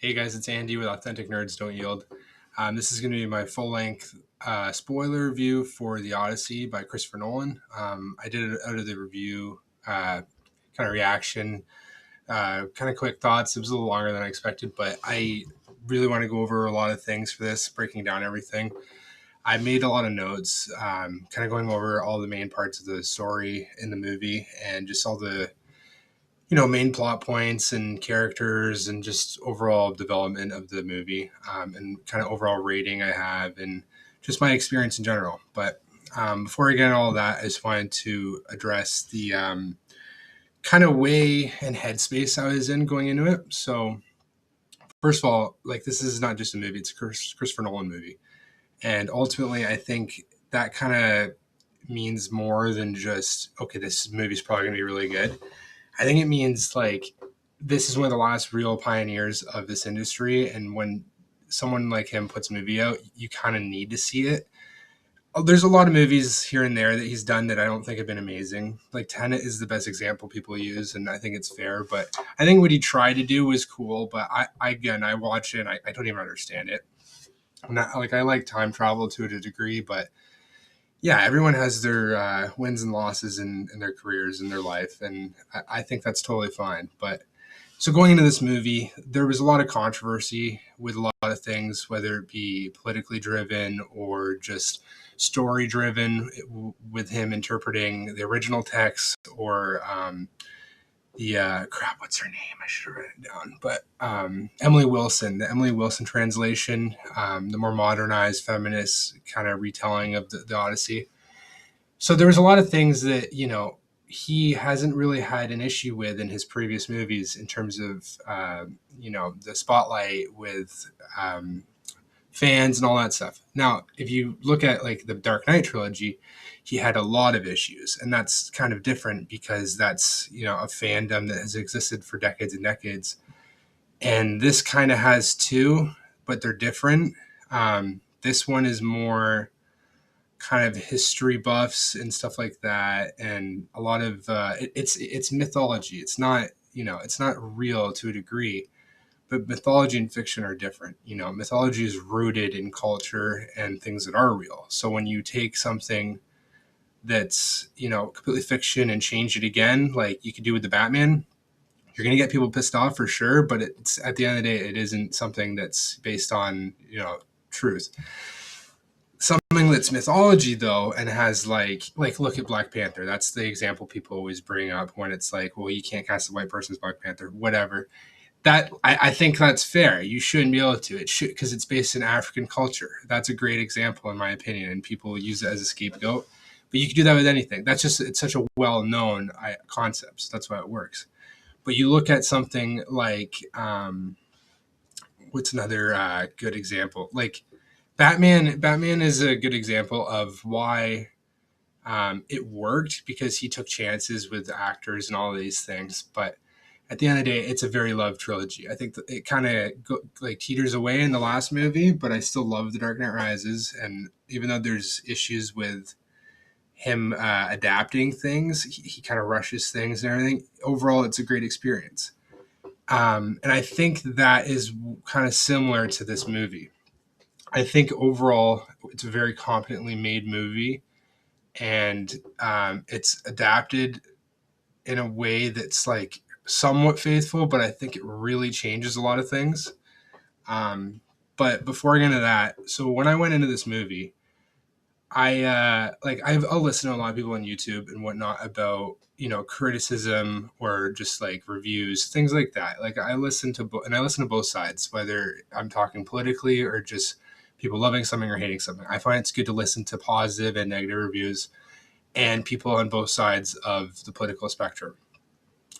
Hey guys, it's A.N.D.Y with Authentic Nerds Don't Yield. This is going to be my full length spoiler review for The Odyssey by Christopher Nolan. I did it out of the review kind of reaction, kind of quick thoughts. It was a little longer than I expected, but I really want to go over a lot of things for this, breaking down everything. I made a lot of notes, kind of going over all the main parts of the story in the movie and just all the main plot points and characters and just overall development of the movie, and kind of overall rating I have and just my experience in general. But before I get into all of that, I just wanted to address the kind of way and headspace I was in going into it. So first of all, like, this is not just a movie; it's a Christopher Nolan movie, and ultimately, I think that kind of means more than just, okay, this movie's probably going to be really good. I think it means, like, this is one of the last real pioneers of this industry, and when someone like him puts a movie out, you kind of need to see it. There's a lot of movies here and there that he's done that I don't think have been amazing. Like Tenet is the best example people use, and I think it's fair. But I think what he tried to do was cool. But I watch it and I don't even understand it. I'm not, like, I like time travel to a degree, but yeah, everyone has their wins and losses in their careers in their life, and I think that's totally fine. But so going into this movie, there was a lot of controversy with a lot of things, whether it be politically driven or just story driven, with him interpreting the original text or the crap, what's her name? I should have written it down. But Emily Wilson, the Emily Wilson translation, the more modernized feminist kind of retelling of the Odyssey. So there was a lot of things that, he hasn't really had an issue with in his previous movies in terms of, the spotlight with fans and all that stuff. Now, if you look at, like, the Dark Knight trilogy, he had a lot of issues, and that's kind of different because that's, a fandom that has existed for decades and decades. And this kind of has too, but they're different. This one is more kind of history buffs and stuff like that, and a lot of it's mythology. It's not, it's not real to a degree, but mythology and fiction are different. Mythology is rooted in culture and things that are real. So when you take something that's, completely fiction and change it again, like you could do with the Batman, you're going to get people pissed off for sure, but it's, at the end of the day, it isn't something that's based on, truth. Something that's mythology though, and has, like look at Black Panther. That's the example people always bring up when it's like, well, you can't cast a white person as Black Panther, whatever. That I think that's fair. You shouldn't be able to. It should, because it's based in African culture. That's a great example in my opinion, and people use it as a scapegoat. But you can do that with anything. That's just, it's such a well-known concept. So that's why it works. But you look at something like, what's another good example? Like Batman. Batman is a good example of why it worked, because he took chances with actors and all of these things. But at the end of the day, it's a very loved trilogy. I think that it kind of like teeters away in the last movie, but I still love The Dark Knight Rises. And even though there's issues with him adapting things, he kind of rushes things and everything. Overall, it's a great experience. And I think that is kind of similar to this movie. I think overall, it's a very competently made movie, and it's adapted in a way that's, like, somewhat faithful, but I think it really changes a lot of things. But before I get into that, so when I went into this movie, I'll listen to a lot of people on YouTube and whatnot about, criticism or just like reviews, things like that. Like, I listen to both sides, whether I'm talking politically or just people loving something or hating something. I find it's good to listen to positive and negative reviews and people on both sides of the political spectrum.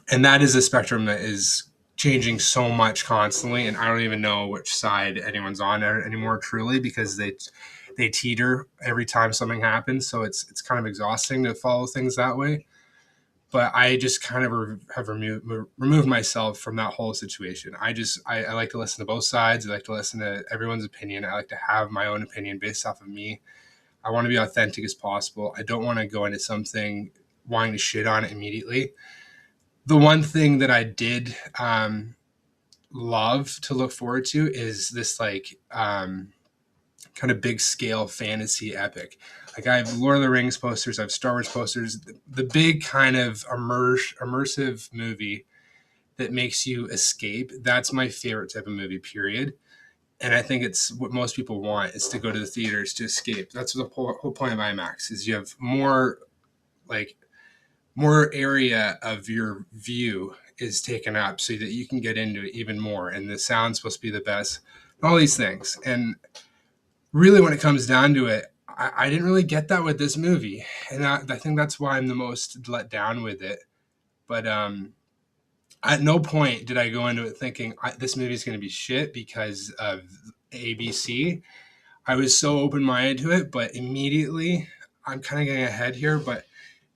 And that is a spectrum that is changing so much constantly, and I don't even know which side anyone's on anymore, truly, because they teeter every time something happens. So it's kind of exhausting to follow things that way. But I just kind of have removed myself from that whole situation. I like to listen to both sides. I like to listen to everyone's opinion. I like to have my own opinion based off of me. I want to be authentic as possible. I don't want to go into something wanting to shit on it immediately. The one thing that I did love to look forward to is this like kind of big scale fantasy epic. Like I have Lord of the Rings posters, I have Star Wars posters, the big kind of immersive movie that makes you escape. That's my favorite type of movie, period. And I think it's what most people want is to go to the theaters to escape. That's the whole point of IMAX is you have like more area of your view is taken up so that you can get into it even more. And the sound's supposed to be the best. All these things. And really, when it comes down to it, I didn't really get that with this movie. And I think that's why I'm the most let down with it. But at no point did I go into it thinking this movie is going to be shit because of ABC. I was so open minded to it, but immediately, I'm kind of getting ahead here, but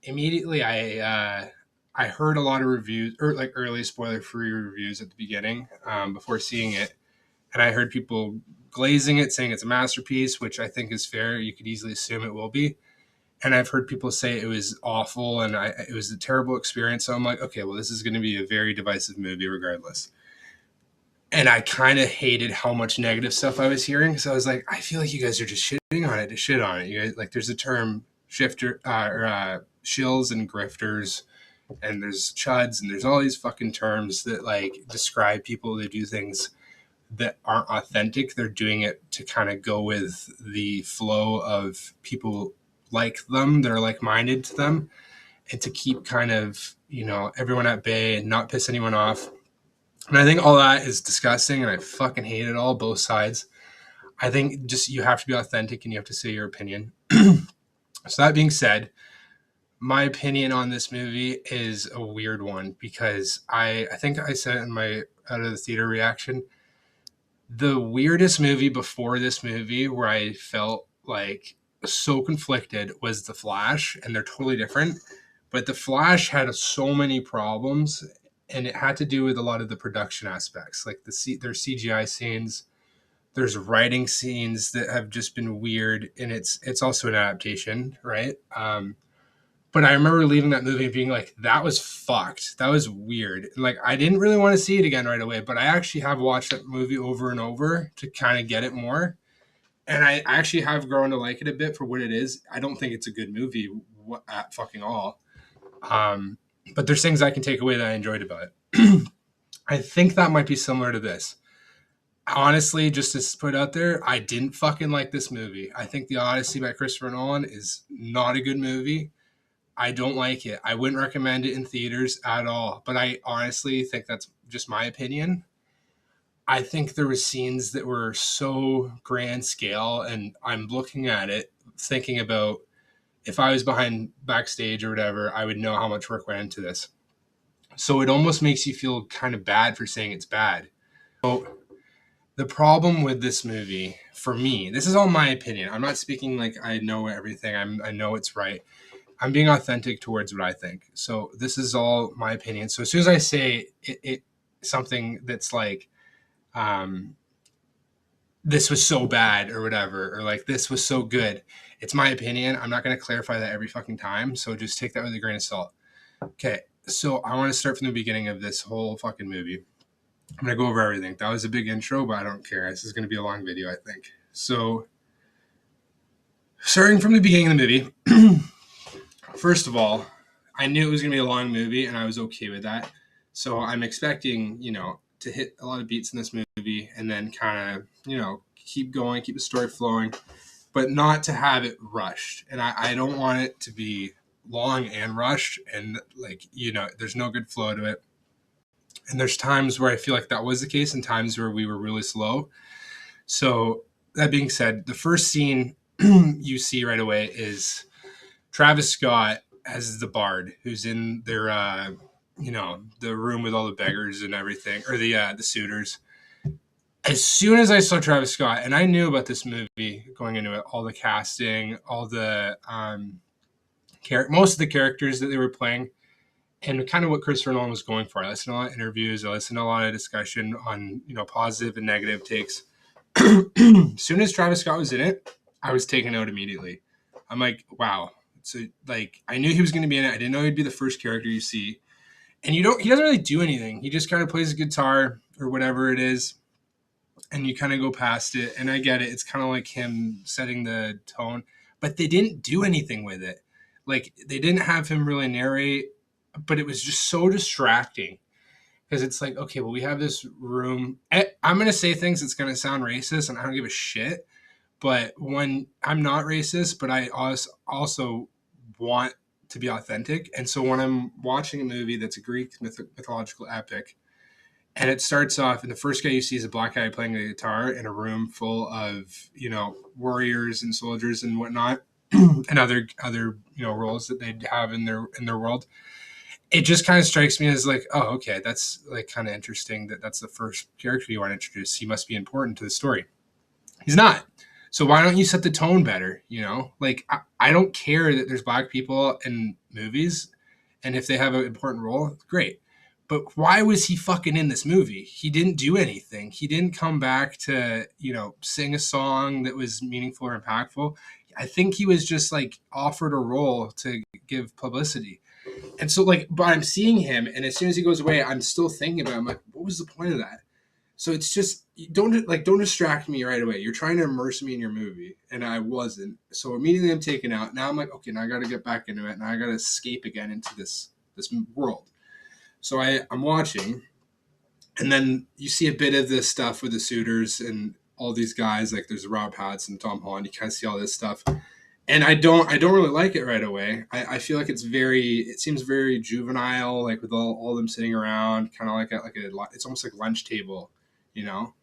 immediately I heard a lot of reviews or like early spoiler free reviews at the beginning before seeing it, and I heard people glazing it, saying it's a masterpiece, which I think is fair. You could easily assume it will be. And I've heard people say it was awful and it was a terrible experience. So I'm like, okay, well, this is going to be a very divisive movie regardless. And I kind of hated how much negative stuff I was hearing. So I was like, I feel like you guys are just shitting on it to shit on it. You guys, like, there's a term shifter or shills and grifters, and there's chuds, and there's all these fucking terms that like describe people that do things that aren't authentic. They're doing it to kind of go with the flow of people like them that are like-minded to them, and to keep kind of, everyone at bay and not piss anyone off. And I think all that is disgusting, and I fucking hate it all, both sides. I think just you have to be authentic and you have to say your opinion. So that being said, my opinion on this movie is a weird one because I think I said it in my out of the theater reaction. The weirdest movie before this movie where I felt like so conflicted was The Flash, and they're totally different. But The Flash had so many problems, and it had to do with a lot of the production aspects, like there's CGI scenes, there's writing scenes that have just been weird, and it's also an adaptation, right? But I remember leaving that movie and being like, that was fucked. That was weird. And like, I didn't really want to see it again right away, but I actually have watched that movie over and over to kind of get it more. And I actually have grown to like it a bit for what it is. I don't think it's a good movie at fucking all. Um, but there's things I can take away that I enjoyed about it. I think that might be similar to this. Honestly, just to put out there, I didn't fucking like this movie. I think The Odyssey by Christopher Nolan is not a good movie. I don't like it. I wouldn't recommend it in theaters at all. But I honestly think that's just my opinion. I think there were scenes that were so grand scale, and I'm looking at it thinking about if I was behind backstage or whatever, I would know how much work went into this. So it almost makes you feel kind of bad for saying it's bad. So the problem with this movie, for me, this is all my opinion. I'm not speaking like I know everything. I know it's right. I'm being authentic towards what I think. So this is all my opinion. So as soon as I say it something that's like, this was so bad or whatever, or like this was so good, it's my opinion. I'm not going to clarify that every fucking time. So just take that with a grain of salt. Okay. So I want to start from the beginning of this whole fucking movie. I'm going to go over everything. That was a big intro, but I don't care. This is going to be a long video, I think. So starting from the beginning of the movie, first of all, I knew it was going to be a long movie, and I was okay with that. So I'm expecting, to hit a lot of beats in this movie and then kind of, keep going, keep the story flowing, but not to have it rushed. And I don't want it to be long and rushed, and like, there's no good flow to it. And there's times where I feel like that was the case and times where we were really slow. So that being said, the first scene you see right away is Travis Scott as the bard who's in their the room with all the beggars and everything, or the suitors. As soon as I saw Travis Scott, and I knew about this movie going into it, all the casting, all the most of the characters that they were playing, and kind of what Christopher Nolan was going for. I listened to a lot of interviews, I listened to a lot of discussion on positive and negative takes. As soon as Travis Scott was in it, I was taken out immediately. I'm like, wow. So like, I knew he was going to be in it. I didn't know he'd be the first character you see. And he doesn't really do anything. He just kind of plays a guitar, or whatever it is, and you kind of go past it. And I get it. It's kind of like him setting the tone, but they didn't do anything with it. Like they didn't have him really narrate, but it was just so distracting because it's like, okay, well, we have this room. I'm going to say things that's going to sound racist, and I don't give a shit. But when I'm not racist, but I also want to be authentic. And so when I'm watching a movie that's a Greek mythological epic, and it starts off, and the first guy you see is a black guy playing a guitar in a room full of, warriors and soldiers and whatnot, and other roles that they have in their world. It just kind of strikes me as like, oh, okay, that's like kind of interesting that's the first character you want to introduce. He must be important to the story. He's not. So why don't you set the tone better? Like I don't care that there's black people in movies, and if they have an important role, great. But why was he fucking in this movie? He didn't do anything. He didn't come back to, sing a song that was meaningful or impactful. I think he was just like offered a role to give publicity. And so like, but I'm seeing him, and as soon as he goes away, I'm still thinking about him. Like, what was the point of that? So it's just don't distract me right away. You're trying to immerse me in your movie, and I wasn't. So immediately I'm taken out. Now I'm like, okay, now I got to get back into it. Now I got to escape again into this world. So I'm watching, and then you see a bit of this stuff with the suitors and all these guys. Like there's Rob Pattinson, Tom Holland. You kind of see all this stuff, and I don't really like it right away. I feel like it seems very juvenile, like with all them sitting around, kind of it's almost like lunch table, you know.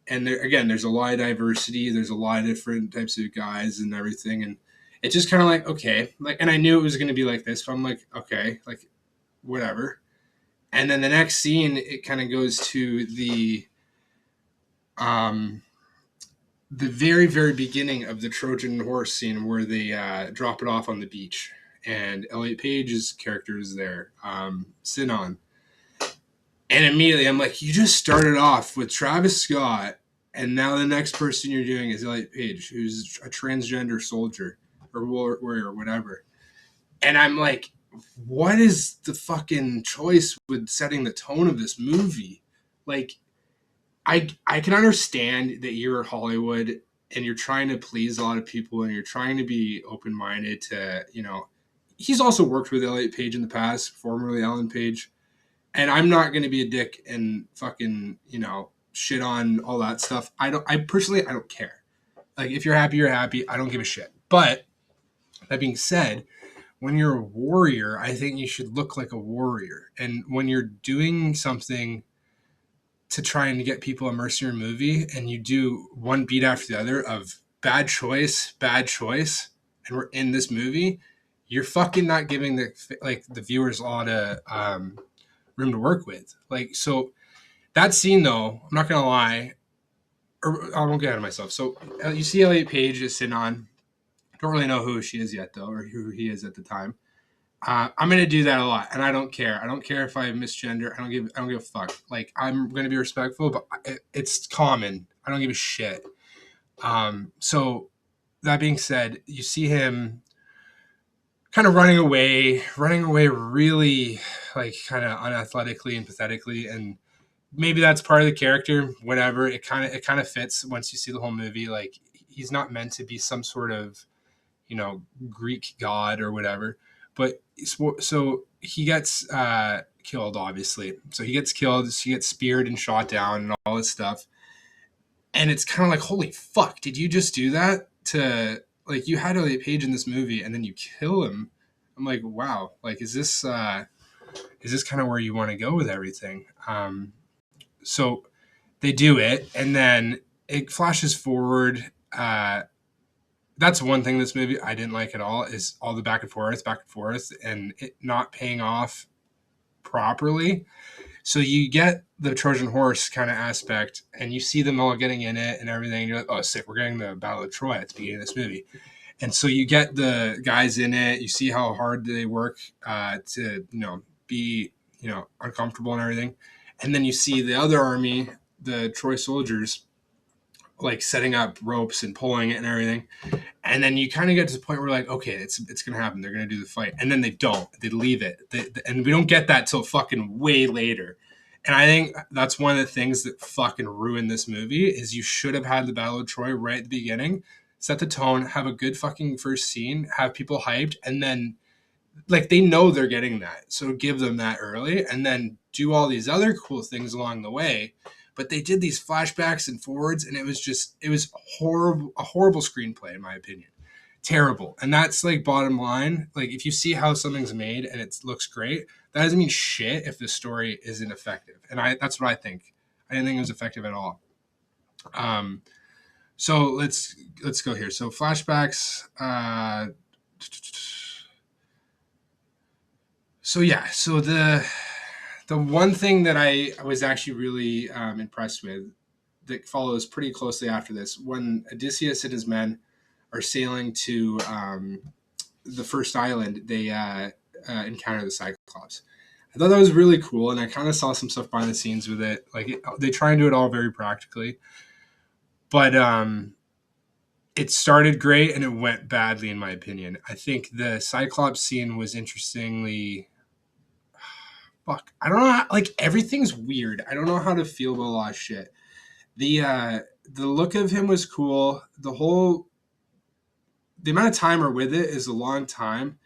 And there's a lot of diversity. There's a lot of different types of guys and everything, and it's just kind of like, okay, like, and I knew it was going to be like this, but I'm like, okay, like whatever. And then the next scene, it kind of goes to the very, very beginning of the Trojan horse scene where they drop it off on the beach. And Elliot Page's character is there, Sinon. And immediately I'm like, you just started off with Travis Scott, and now the next person you're doing is Elliot Page, who's a transgender soldier or warrior or whatever. And I'm like, what is the fucking choice with setting the tone of this movie? Like, I can understand that you're Hollywood and you're trying to please a lot of people and you're trying to be open-minded to, he's also worked with Elliot Page in the past, formerly Ellen Page. And I'm not going to be a dick and fucking, shit on all that stuff. I personally don't care. Like, if you're happy, you're happy. I don't give a shit. But that being said, when you're a warrior, I think you should look like a warrior. And when you're doing something to try and get people immersed in your movie and you do one beat after the other of bad choice, and we're in this movie, you're fucking not giving the viewers a lot of room to work with. Like, so that scene though, I'm not gonna lie, or I won't get ahead of myself. So you see Elliot Page is sitting on. Don't really know who she is yet though, or who he is at the time. I'm gonna do that a lot, and I don't care. I don't care if I misgender. I don't give a fuck. Like, I'm gonna be respectful, but it's common. I don't give a shit. So that being said, you see him kind of running away really like kind of unathletically and pathetically, and maybe that's part of the character. Whatever. It kind of fits once you see the whole movie. Like, he's not meant to be some sort of Greek god or whatever. But so he gets killed, obviously. So he gets killed. He gets speared and shot down and all this stuff. And it's kind of like, holy fuck, did you just do that to, like, you had Elliot Page in this movie and then you kill him? I'm like, wow, like, is this kind of where you want to go with everything? So they do it, and then it flashes forward. That's one thing this movie I didn't like at all, is all the back and forth, and it not paying off properly. So you get the Trojan horse kind of aspect, and you see them all getting in it and everything. And you're like, oh, sick, we're getting the Battle of Troy at the beginning of this movie. And so you get the guys in it. You see how hard they work to, be, uncomfortable and everything. And then you see the other army, the Troy soldiers, like setting up ropes and pulling it and everything. And then you kind of get to the point where, like, okay, it's going to happen. They're going to do the fight. And then they don't. They leave it. And we don't get that till fucking way later. And I think that's one of the things that fucking ruined this movie is you should have had the Battle of Troy right at the beginning, set the tone, have a good fucking first scene, have people hyped, and then like they know they're getting that, so give them that early, and then do all these other cool things along the way. But they did these flashbacks and forwards, and it was horrible, a horrible screenplay in my opinion, terrible. And that's like bottom line. Like if you see how something's made and it looks great, that doesn't mean shit if the story isn't effective. And that's what I think. I didn't think it was effective at all. Um, so let's go here. So flashbacks. So yeah, so the one thing that I was actually really impressed with that follows pretty closely after this, when Odysseus and his men are sailing to the first island, they encounter the Cyclops. I thought that was really cool, and I kind of saw some stuff behind the scenes with it. Like they try and do it all very practically, but it started great and it went badly in my opinion. I think the Cyclops scene was interestingly fuck. I don't know how, like everything's weird. I don't know how to feel about a lot of shit. The look of him was cool. The amount of time we're with it is a long time,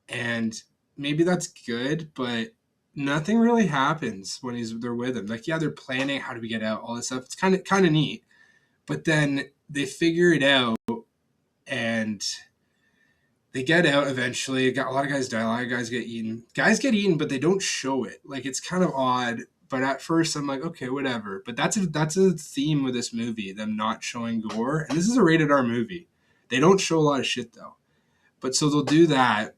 and maybe that's good, but nothing really happens when they're with him. Like yeah, they're planning how do we get out, all this stuff. It's kind of neat, but then they figure it out and they get out eventually. Got a lot of guys die, a lot of guys get eaten. Guys get eaten, but they don't show it. Like it's kind of odd. But at first, I'm like, okay, whatever. But that's a theme with this movie, them not showing gore. And this is a rated R movie. They don't show a lot of shit though. But so they'll do that.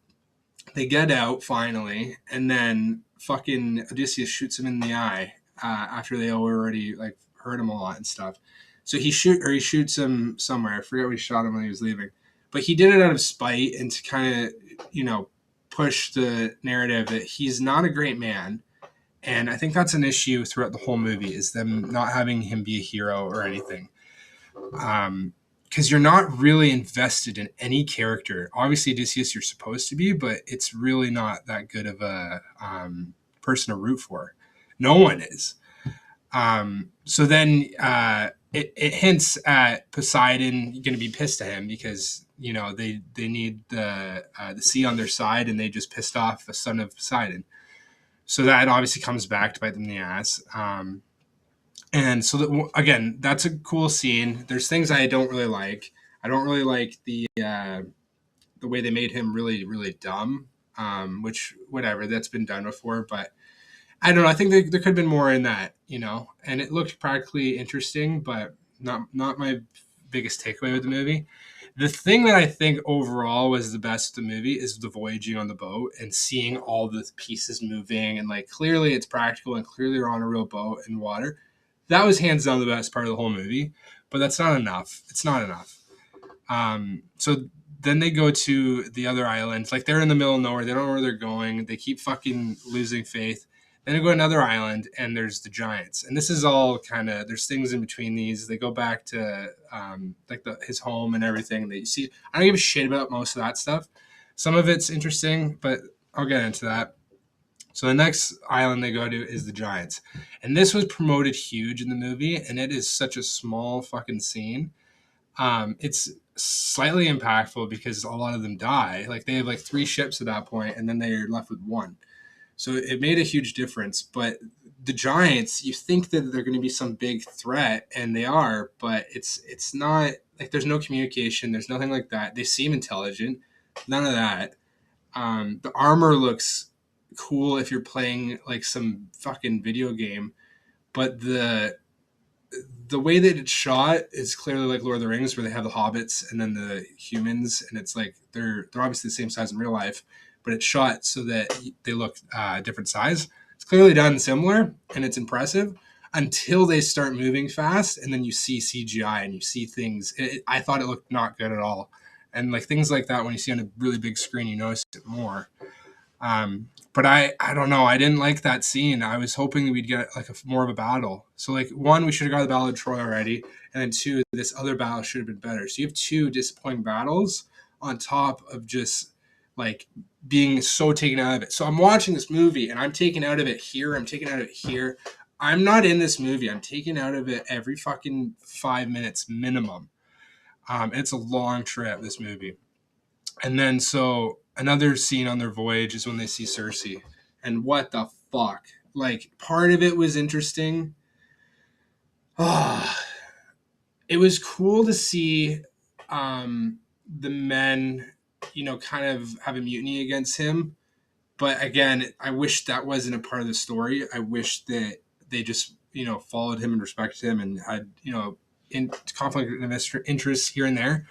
They get out finally, and then fucking Odysseus shoots him in the eye after they already like hurt him a lot and stuff. So he shoots him somewhere. I forget where he shot him when he was leaving, but he did it out of spite and to kind of push the narrative that he's not a great man. And I think that's an issue throughout the whole movie is them not having him be a hero or anything. Because you're not really invested in any character. Obviously, Odysseus, you're supposed to be, but it's really not that good of a person to root for. No one is. So then it hints at Poseidon going to be pissed at him because they need the sea on their side, and they just pissed off the son of Poseidon. So that obviously comes back to bite them in the ass. And so again, that's a cool scene. There's things I don't really like. I don't really like the way they made him really really dumb. Which whatever, that's been done before, but I don't know. I think there could have been more in that, and it looked practically interesting, but not my biggest takeaway with the movie. The thing that I think overall was the best of the movie is the voyaging on the boat and seeing all the pieces moving, and like clearly it's practical and clearly they're on a real boat in water. That was hands down the best part of the whole movie, but that's not enough. It's not enough. So then they go to the other islands. Like they're in the middle of nowhere. They don't know where they're going. They keep fucking losing faith. Then they go to another island and there's the giants. And this is all kind of, there's things in between these. They go back to like his home and everything that you see. I don't give a shit about most of that stuff. Some of it's interesting, but I'll get into that. So the next island they go to is the giants. And this was promoted huge in the movie, and it is such a small fucking scene. It's slightly impactful because a lot of them die. Like they have like 3 ships at that point, and then they're left with 1. So it made a huge difference. But the giants, you think that they're going to be some big threat, and they are, but it's not. Like there's no communication. There's nothing like that. They seem intelligent. None of that. The armor looks cool if you're playing like some fucking video game, but the way that it's shot is clearly like Lord of the Rings, where they have the hobbits and then the humans, and it's like they're obviously the same size in real life, but it's shot so that they look different size. It's clearly done similar, and it's impressive until they start moving fast, and then you see CGI and you see things. I thought it looked not good at all, and like things like that when you see on a really big screen, you notice it more. But I don't know. I didn't like that scene. I was hoping we'd get like more of a battle. So like 1, we should have got the Battle of Troy already, and then 2, this other battle should have been better. So you have 2 disappointing battles on top of just like being so taken out of it. So I'm watching this movie and I'm taken out of it here. I'm taken out of it here. I'm not in this movie. I'm taken out of it every fucking 5 minutes minimum. It's a long trip, this movie. And then so another scene on their voyage is when they see Cersei. And what the fuck? Like, part of it was interesting. Oh, it was cool to see the men, kind of have a mutiny against him. But again, I wish that wasn't a part of the story. I wish that they just, followed him and respected him and had, in conflict of interest here and there.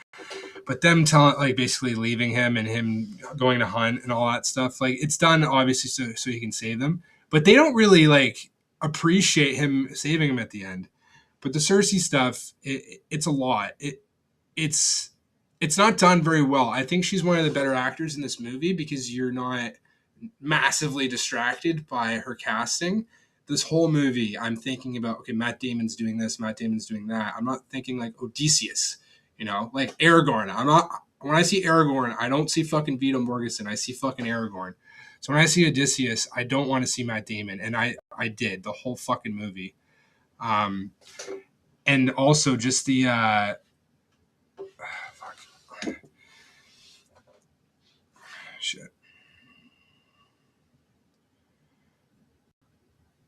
But them telling, like, basically leaving him and him going to hunt and all that stuff, like, it's done obviously so he can save them. But they don't really like appreciate him saving him at the end. But the Cersei stuff, it's a lot. It's it's not done very well. I think she's one of the better actors in this movie because you're not massively distracted by her casting. This whole movie, I'm thinking about, okay, Matt Damon's doing this, Matt Damon's doing that. I'm not thinking like Odysseus, like Aragorn. I'm not. When I see Aragorn, I don't see fucking Viggo Mortensen. I see fucking Aragorn. So when I see Odysseus, I don't want to see Matt Damon, and I did the whole fucking movie. Um, and also just the fuck shit.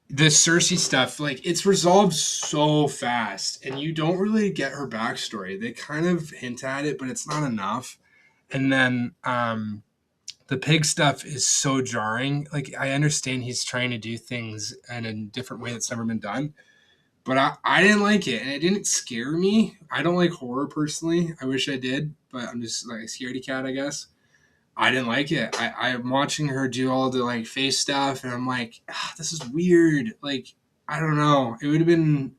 The Cersei stuff, like, it's resolved so fast, and you don't really get her backstory. They kind of hint at it, but it's not enough. And then the pig stuff is so jarring. Like, I understand he's trying to do things in a different way that's never been done, but I didn't like it, and it didn't scare me. I don't like horror personally. I wish I did, but I'm just like a scaredy cat, I guess. I didn't like it. I'm watching her do all the like face stuff, and I'm like, this is weird. Like, I don't know. It would have been.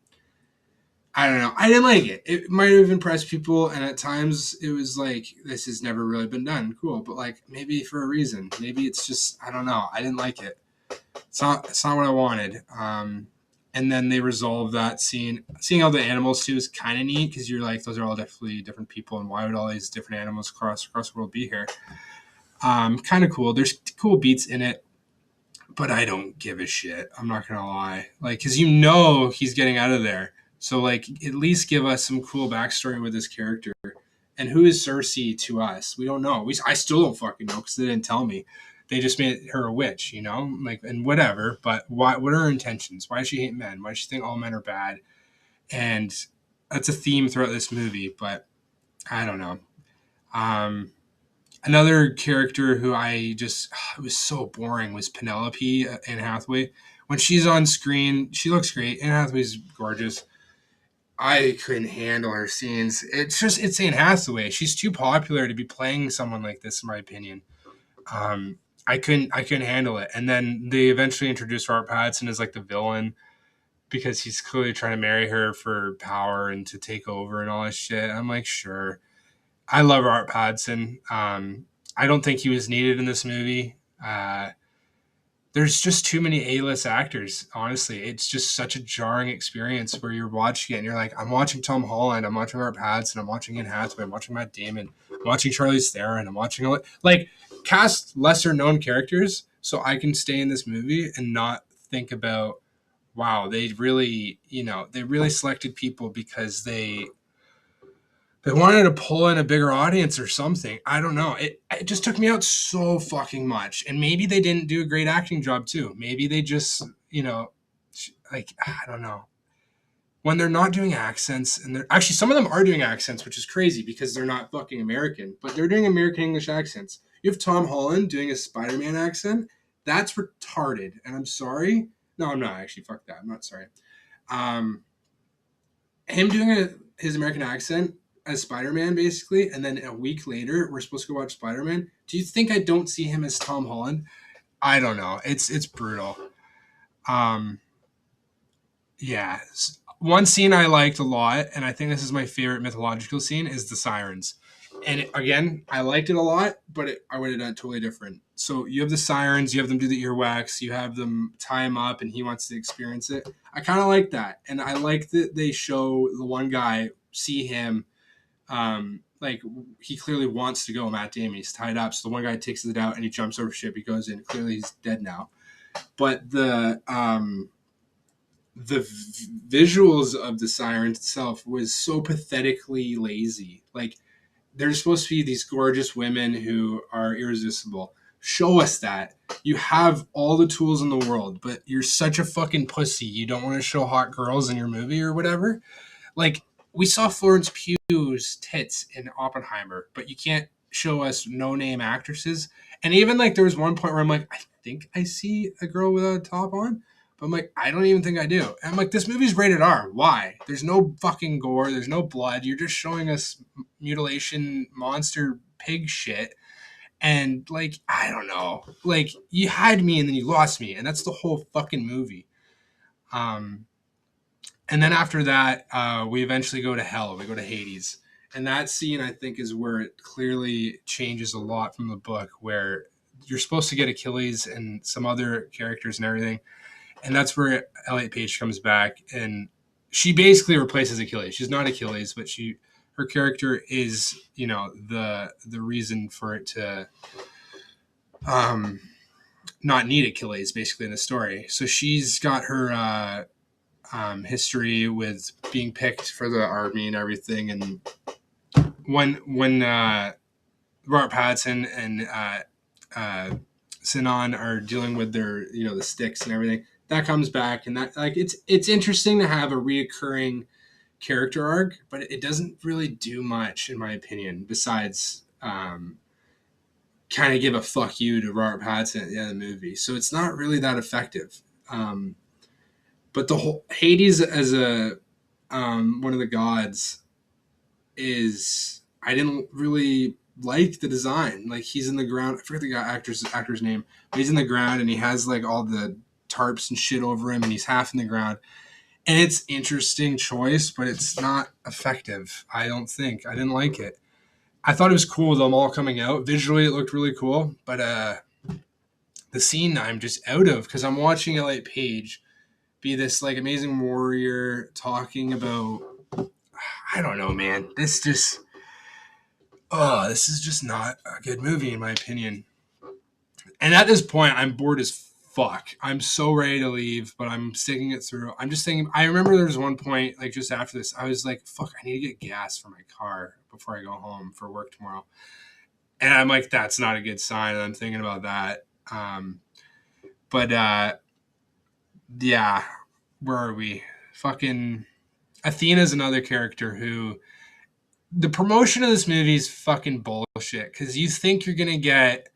I don't know. I didn't like it. It might have impressed people, and at times it was like, this has never really been done. Cool, but like, maybe for a reason. Maybe it's just, I don't know. I didn't like it. It's not what I wanted. And then they resolved that scene. Seeing all the animals too is kind of neat because you're like, those are all definitely different people, and why would all these different animals across the world be here? Kind of cool. There's cool beats in it, but I don't give a shit. I'm not gonna lie. Like, cause he's getting out of there. So like, at least give us some cool backstory with this character. And who is Cersei to us? We don't know. I still don't fucking know because they didn't tell me. They just made her a witch, like, and whatever. But why? What are her intentions? Why does she hate men? Why does she think all men are bad? And that's a theme throughout this movie. But I don't know. Um, Another character who it was so boring was Penelope Anne Hathaway. When she's on screen, she looks great. Anne Hathaway's gorgeous. I couldn't handle her scenes. It's Anne Hathaway. She's too popular to be playing someone like this, in my opinion. I couldn't handle it. And then they eventually introduced Robert Pattinson as like the villain because he's clearly trying to marry her for power and to take over and all this shit. I'm like, sure. I love Robert Pattinson. I don't think he was needed in this movie. There's just too many A-list actors. Honestly, it's just such a jarring experience where you're watching it and you're like, I'm watching Tom Holland, I'm watching Robert Pattinson, I'm watching Anne Hathaway, I'm watching Matt Damon, I'm watching Charlize Theron, I'm watching like cast lesser known characters so I can stay in this movie and not think about, wow, they really selected people because they wanted to pull in a bigger audience or something. I don't know. It just took me out so fucking much. And maybe they didn't do a great acting job too. Maybe they just, like, I don't know. When they're not doing accents, and they're actually, some of them are doing accents, which is crazy because they're not fucking American, but they're doing American English accents. You have Tom Holland doing a Spider-Man accent. That's retarded. And I'm sorry. No, I'm not actually. Fuck that. I'm not sorry. Um, Him doing his American accent as Spider-Man, basically, and then a week later we're supposed to go watch Spider-Man. Do you think I don't see him as Tom Holland? I don't know. It's brutal. Um, yeah. One scene I liked a lot, and I think this is my favorite mythological scene, is the sirens. And again, I liked it a lot, but I would have done it totally different. So you have the sirens, you have them do the earwax, you have them tie him up, and he wants to experience it. I kind of like that, and I like that they show the one guy see him. Like, he clearly wants to go. Matt Damon, he's tied up, so the one guy takes it out and he jumps over ship. He goes in. Clearly, he's dead now. But the visuals of the siren itself was so pathetically lazy. Like, there's supposed to be these gorgeous women who are irresistible. Show us that. You have all the tools in the world, but you're such a fucking pussy. You don't want to show hot girls in your movie or whatever. Like, we saw Florence Pugh's tits in Oppenheimer, but you can't show us no name actresses. And even like there was one point where I'm like, I think I see a girl without a top on, but I'm like, I don't even think I do. And I'm like, this movie's rated R. Why? There's no fucking gore. There's no blood. You're just showing us mutilation, monster, pig shit. And like, I don't know. Like, you had me and then you lost me, and that's the whole fucking movie. Um, and then after that, we eventually go to hell. We go to Hades, and that scene I think is where it clearly changes a lot from the book, where you're supposed to get Achilles and some other characters and everything, and that's where Elliot Page comes back, and she basically replaces Achilles. She's not Achilles, but her character is the reason for it to um, not need Achilles basically in the story. So she's got her history with being picked for the army and everything. And when Robert Pattinson and Sinan are dealing with their the sticks and everything, that comes back, and that like it's interesting to have a reoccurring character arc, but it doesn't really do much in my opinion besides kind of give a fuck you to Robert Pattinson at the end of the movie. So it's not really that effective. But the whole Hades as a one of the gods is I didn't really like the design. Like he's in the ground. I forget the guy actor's name, but he's in the ground and he has like all the tarps and shit over him, and he's half in the ground. And it's interesting choice, but it's not effective. I don't think. I didn't like it. I thought it was cool them all coming out. Visually, it looked really cool, but the scene I'm just out of because I'm watching Elliot Page be this like amazing warrior talking about I don't know, man. This is just not a good movie in my opinion. And at this point, I'm bored as fuck. I'm so ready to leave, but I'm sticking it through. I'm just thinking. I remember there was one point, like just after this, I was like, "Fuck, I need to get gas for my car before I go home for work tomorrow." And I'm like, "That's not a good sign." And I'm thinking about that. But yeah, where are we? Fucking Athena's another character who the promotion of this movie is fucking bullshit because you think you're gonna get,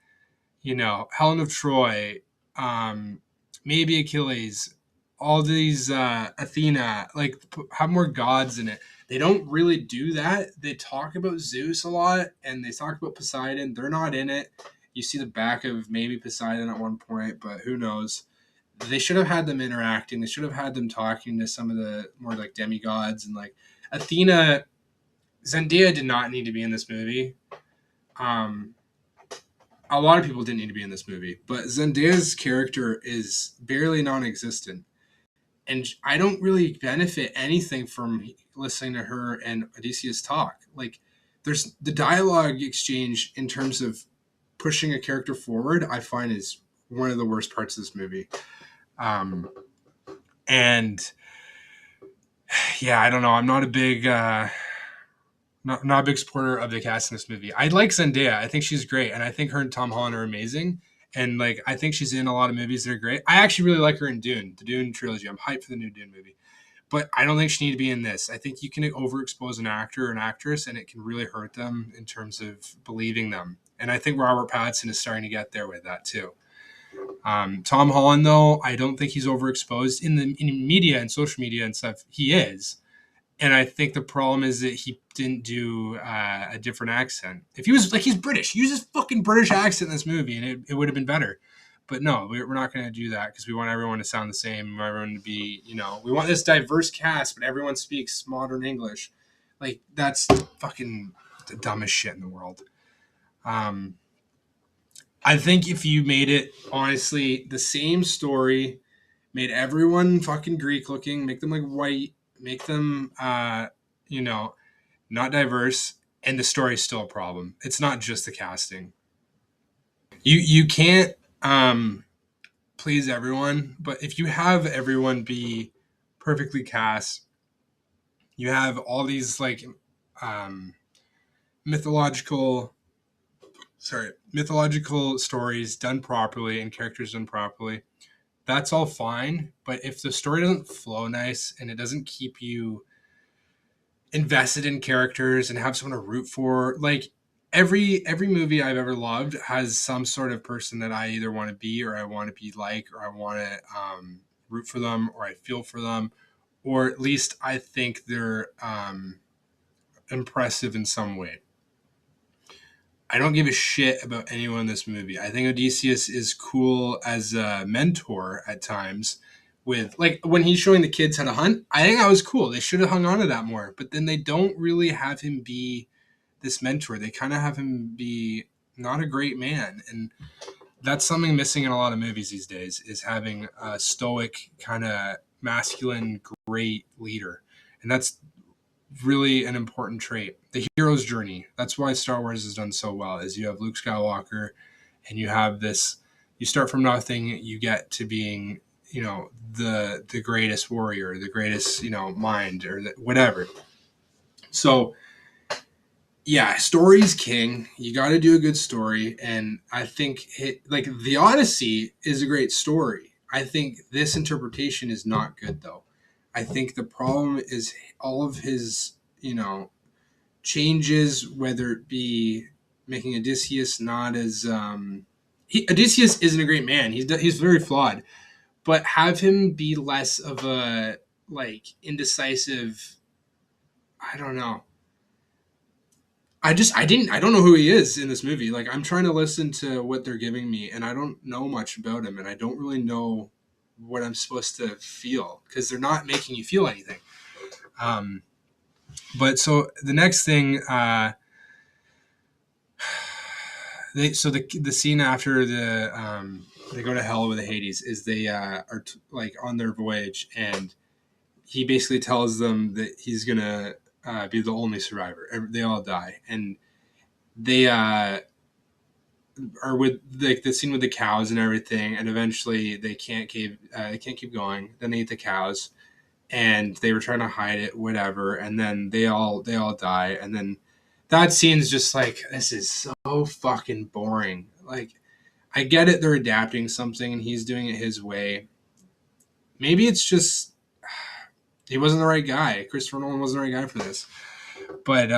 Helen of Troy, um, maybe Achilles, all these Athena, like have more gods in it. They don't really do that. They talk about Zeus a lot and they talk about Poseidon. They're not in it. You see the back of maybe Poseidon at one point, but who knows? They should have had them interacting. They should have had them talking to some of the more like demigods and like Athena. Zendaya did not need to be in this movie. Um, a lot of people didn't need to be in this movie, but Zendaya's character is barely non-existent, and I don't really benefit anything from listening to her and Odysseus talk. Like, there's the dialogue exchange in terms of pushing a character forward. I find is one of the worst parts of this movie. And yeah, I don't know. I'm not a big not a big supporter of the cast in this movie. I like Zendaya. I think she's great, and I think her and Tom Holland are amazing. And like, I think she's in a lot of movies that are great. I actually really like her in Dune, the Dune trilogy. I'm hyped for the new Dune movie, but I don't think she need to be in this. I think you can overexpose an actor or an actress, and it can really hurt them in terms of believing them. And I think Robert Pattinson is starting to get there with that too. Tom Holland, though, I don't think he's overexposed in media and social media and stuff. He is, and I think the problem is that he didn't do a different accent. If he was like, he's British, use his fucking British accent in this movie, and it would have been better. But no, we're not going to do that because we want everyone to sound the same. We want everyone to be, we want this diverse cast, but everyone speaks modern English. Like, that's fucking the dumbest shit in the world. I think if you made it, honestly, the same story, made everyone fucking Greek looking, make them like white, make them, you know, not diverse, and the story is still a problem. It's not just the casting. You can't please everyone, but if you have everyone be perfectly cast. You have all these like um, mythological mythological stories done properly and characters done properly. That's all fine, but if the story doesn't flow nice and it doesn't keep you invested in characters and have someone to root for, like every movie I've ever loved has some sort of person that I either want to be or I want to be like or I want to root for them or I feel for them or at least I think they're impressive in some way. I don't give a shit about anyone in this movie. I think Odysseus is cool as a mentor at times. With like when he's showing the kids how to hunt, I think that was cool. They should have hung on to that more. But then they don't really have him be this mentor. They kind of have him be not a great man, and that's something missing in a lot of movies these days. Is having a stoic kind of masculine great leader, and that's really an important trait. The hero's journey. That's why Star Wars has done so well. Is you have Luke Skywalker, and you have this. You start from nothing. You get to being, the greatest warrior, the greatest, mind, or whatever. So, yeah, story's king. You got to do a good story, and I think like the Odyssey is a great story. I think this interpretation is not good though. I think the problem is all of his, changes, whether it be making Odysseus not as Odysseus isn't a great man. He's very flawed, but have him be less of a like indecisive. I don't know. I don't know who he is in this movie. Like I'm trying to listen to what they're giving me, and I don't know much about him, and I don't really know what I'm supposed to feel because they're not making you feel anything. Um, but so the next thing. The scene after they go to hell with the Hades is they are like on their voyage and he basically tells them that he's gonna be the only survivor. They all die and they are with like the scene with the cows and everything, and eventually they can't keep going. Then they eat the cows and they were trying to hide it, whatever, and then they all die, and then that scene's just like this is so fucking boring. Like I get it, they're adapting something and he's doing it his way. Maybe it's just he wasn't the right guy. Christopher Nolan wasn't the right guy for this. But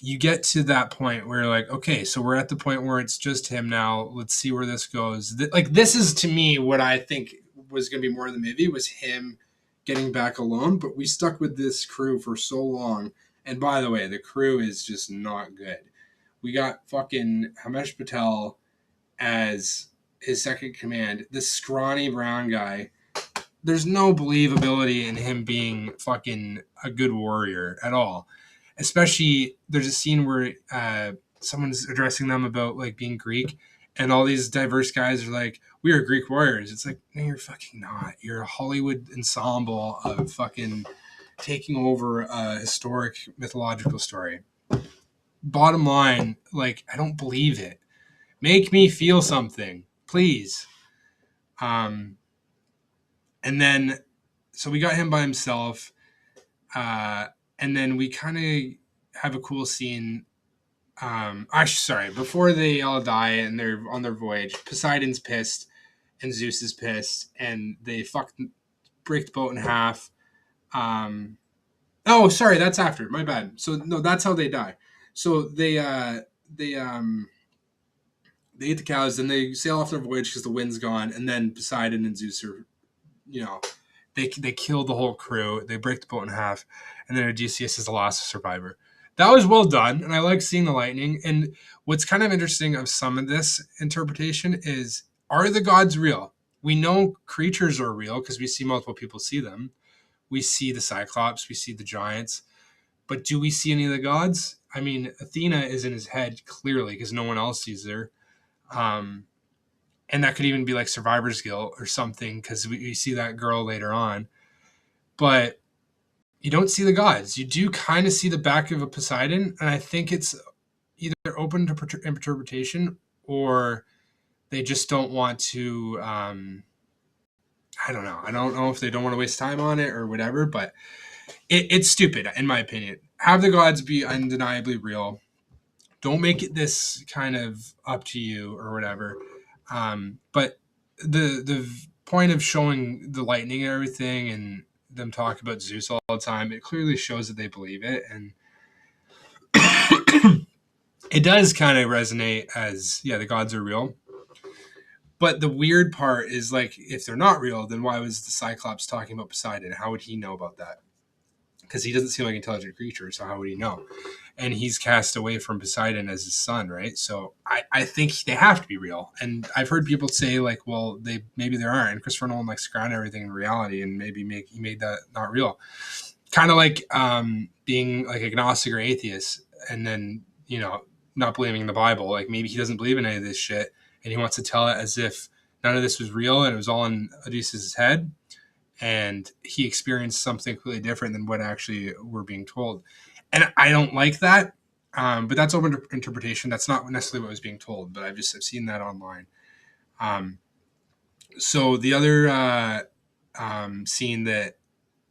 you get to that point where you're like, okay, so we're at the point where it's just him now. Let's see where this goes. Like this is to me what I think was going to be more of the movie was him getting back alone. But we stuck with this crew for so long. And by the way, the crew is just not good. We got fucking Hamesh Patel as his second command. This scrawny brown guy. There's no believability in him being fucking a good warrior at all. Especially, there's a scene where someone's addressing them about like being Greek, and all these diverse guys are like, "We are Greek warriors." It's like, no, you're fucking not. You're a Hollywood ensemble of fucking taking over a historic mythological story. Bottom line, like, I don't believe it. Make me feel something, please. Um, and then, so we got him by himself. And then we kind of have a cool scene. Actually, sorry, before they all die and they're on their voyage, Poseidon's pissed and Zeus is pissed and they break the boat in half. Oh, sorry, that's after. My bad. So no, that's how they die. So they they eat the cows, then they sail off their voyage because the wind's gone, and then Poseidon and Zeus are, you know, they kill the whole crew. They break the boat in half, and then Odysseus is the last survivor. That was well done, and I like seeing the lightning. And what's kind of interesting of some of this interpretation is: are the gods real? We know creatures are real because we see multiple people see them. We see the Cyclops, we see the giants, but do we see any of the gods? I mean, Athena is in his head clearly because no one else sees her. Um, and that could even be like survivor's guilt or something because we see that girl later on. But you don't see the gods. You do kind of see the back of a Poseidon, and I think it's either open to interpretation or they just don't want to I don't know. I don't know if they don't want to waste time on it or whatever, but it's stupid in my opinion. Have the gods be undeniably real. Don't make it this kind of up to you or whatever. But the point of showing the lightning and everything and them talk about Zeus all the time, it clearly shows that they believe it, and it does kind of resonate as yeah, the gods are real. But the weird part is like if they're not real, then why was the Cyclops talking about Poseidon? How would he know about that? Because he doesn't seem like an intelligent creature, so how would he know? And he's cast away from Poseidon as his son, right? So I think they have to be real. And I've heard people say like, well, they maybe there aren't. And Christopher Nolan likes to ground everything in reality, and maybe he made that not real. Kind of like being like agnostic or atheist, and then not believing in the Bible. Like maybe he doesn't believe in any of this shit, and he wants to tell it as if none of this was real and it was all in Odysseus' head, and he experienced something completely different than what actually we're being told. And I don't like that, but that's open to interpretation. That's not necessarily what was being told, but I've seen that online. So the other scene that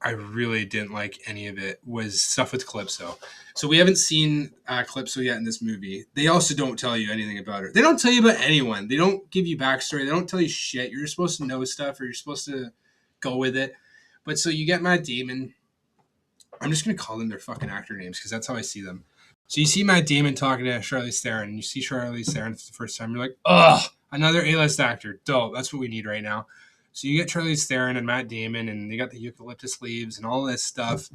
I really didn't like any of it was stuff with Calypso. So we haven't seen Calypso yet in this movie. They also don't tell you anything about her. They don't tell you about anyone. They don't give you backstory. They don't tell you shit. You're supposed to know stuff, or you're supposed to go with it. But so you get Matt Damon. I'm just gonna call them their fucking actor names because that's how I see them. So you see Matt Damon talking to Charlize Theron, and you see Charlize Theron for the first time. You're like, ugh, another A-list actor. Dope. That's what we need right now. So you get Charlize Theron and Matt Damon, and they got the eucalyptus leaves and all this stuff.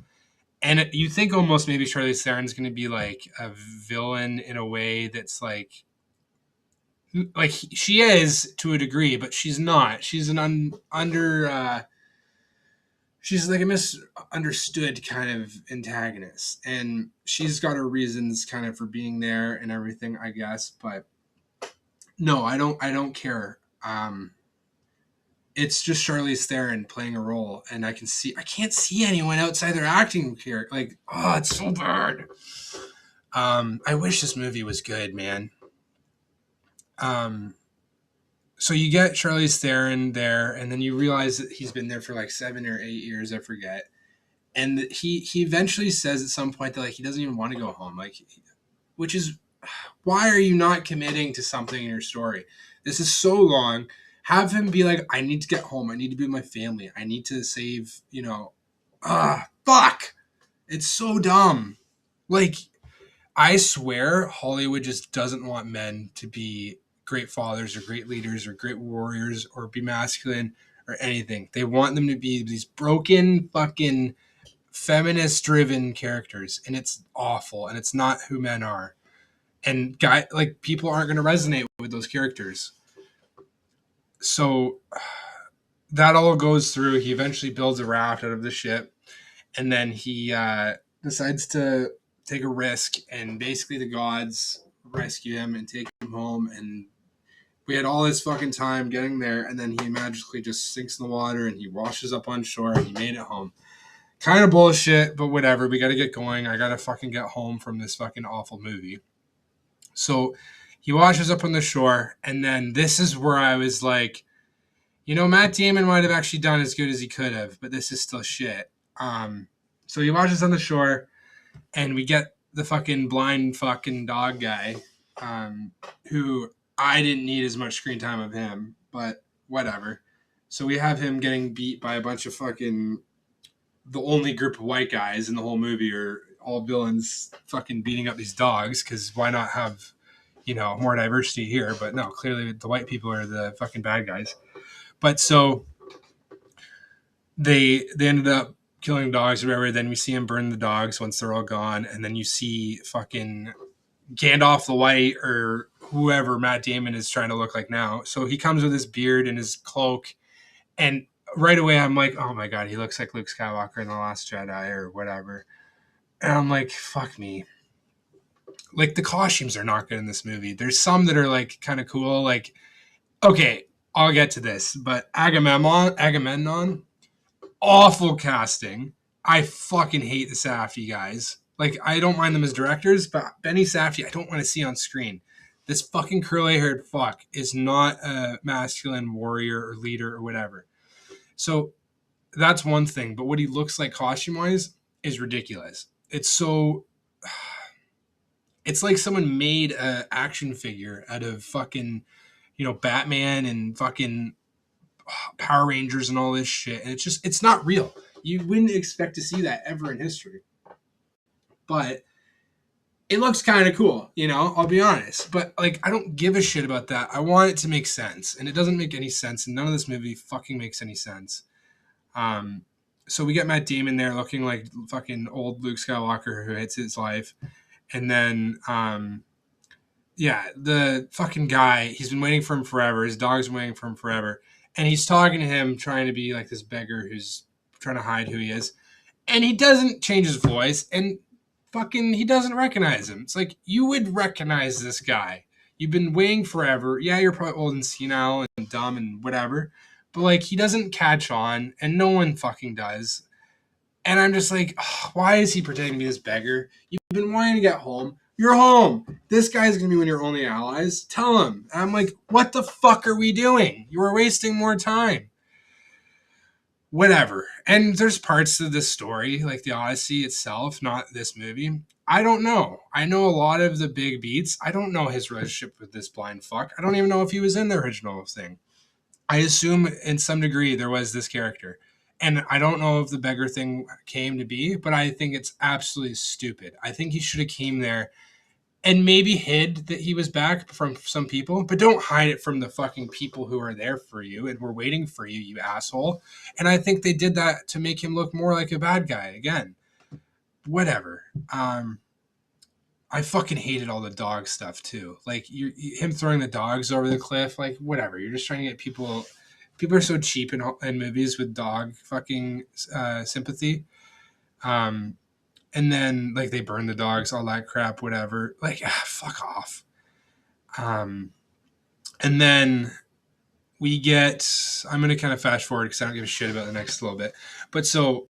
And you think almost maybe Charlize Theron's going to be like a villain in a way that's like she is to a degree, but she's not. She's an she's like a misunderstood kind of antagonist, and she's got her reasons kind of for being there and everything, I guess. But no, I don't care. It's just Charlize Theron playing a role, and I can't see anyone outside their acting here. Like, oh, it's so bad. I wish this movie was good, man. Um, so you get Charlize Theron there, and then you realize that he's been there for like 7 or 8 years, I forget. And he eventually says at some point that like he doesn't even want to go home, like, which is why are you not committing to something in your story? This is so long. Have him be like, I need to get home. I need to be with my family. I need to save, fuck. It's so dumb. Like, I swear Hollywood just doesn't want men to be great fathers or great leaders or great warriors or be masculine or anything. They want them to be these broken fucking feminist driven characters, and it's awful, and it's not who men are. And people aren't going to resonate with those characters. So that all goes through. He eventually builds a raft out of the ship, and then he decides to take a risk, and basically the gods rescue him and take him home. And we had all this fucking time getting there, and then he magically just sinks in the water, and he washes up on shore, and he made it home. Kind of bullshit, but whatever. We got to get going. I got to fucking get home from this fucking awful movie. So he washes up on the shore, and then this is where I was like, Matt Damon might have actually done as good as he could have, but this is still shit. So he washes on the shore, and we get the fucking blind fucking dog guy, who I didn't need as much screen time of him, but whatever. So we have him getting beat by a bunch of fucking, the only group of white guys in the whole movie are all villains fucking beating up these dogs, because why not have, more diversity here? But no, clearly the white people are the fucking bad guys. But so they ended up killing dogs or whatever. Then we see him burn the dogs once they're all gone, and then you see fucking Gandalf the White or whoever Matt Damon is trying to look like now. So he comes with his beard and his cloak, and right away I'm like, oh my god, he looks like Luke Skywalker in The Last Jedi or whatever. And I'm like, fuck me. Like, the costumes are not good in this movie. There's some that are like kind of cool. Like, okay, I'll get to this, but Agamemnon, awful casting. I fucking hate the Safdie guys. Like, I don't mind them as directors, but Benny Safdie, I don't want to see on screen. This fucking curly-haired fuck is not a masculine warrior or leader or whatever. So that's one thing. But what he looks like costume wise is ridiculous. It's so. It's like someone made a action figure out of fucking, Batman and fucking Power Rangers and all this shit. And it's not real. You wouldn't expect to see that ever in history. But it looks kind of cool, I'll be honest. But like, I don't give a shit about that. I want it to make sense. And it doesn't make any sense. And none of this movie fucking makes any sense. Um, so we get Matt Damon there looking like fucking old Luke Skywalker who hates his life. And then, yeah, the fucking guy, he's been waiting for him forever. His dog's been waiting for him forever. And he's talking to him, trying to be like this beggar who's trying to hide who he is. And he doesn't change his voice. And fucking, he doesn't recognize him. It's like, you would recognize this guy. You've been waiting forever. Yeah, you're probably old and senile and dumb and whatever. But like, he doesn't catch on. And no one fucking does. And I'm just like, oh, why is he pretending to be this beggar? You've been wanting to get home. You're home. This guy's going to be one of your only allies. Tell him. And I'm like, what the fuck are we doing? You were wasting more time. Whatever. And there's parts of this story, like the Odyssey itself, not this movie. I don't know. I know a lot of the big beats. I don't know his relationship with this blind fuck. I don't even know if he was in the original thing. I assume in some degree there was this character. And I don't know if the beggar thing came to be, but I think it's absolutely stupid. I think he should have came there and maybe hid that he was back from some people, but don't hide it from the fucking people who are there for you and were waiting for you, you asshole. And I think they did that to make him look more like a bad guy again. Whatever. I fucking hated all the dog stuff too. Like him throwing the dogs over the cliff. Like whatever. You're just trying to get people. People are so cheap in movies with dog fucking sympathy. And then like they burn the dogs, all that crap, whatever. Like fuck off. And then we get. I'm gonna kind of fast forward because I don't give a shit about the next little bit. But so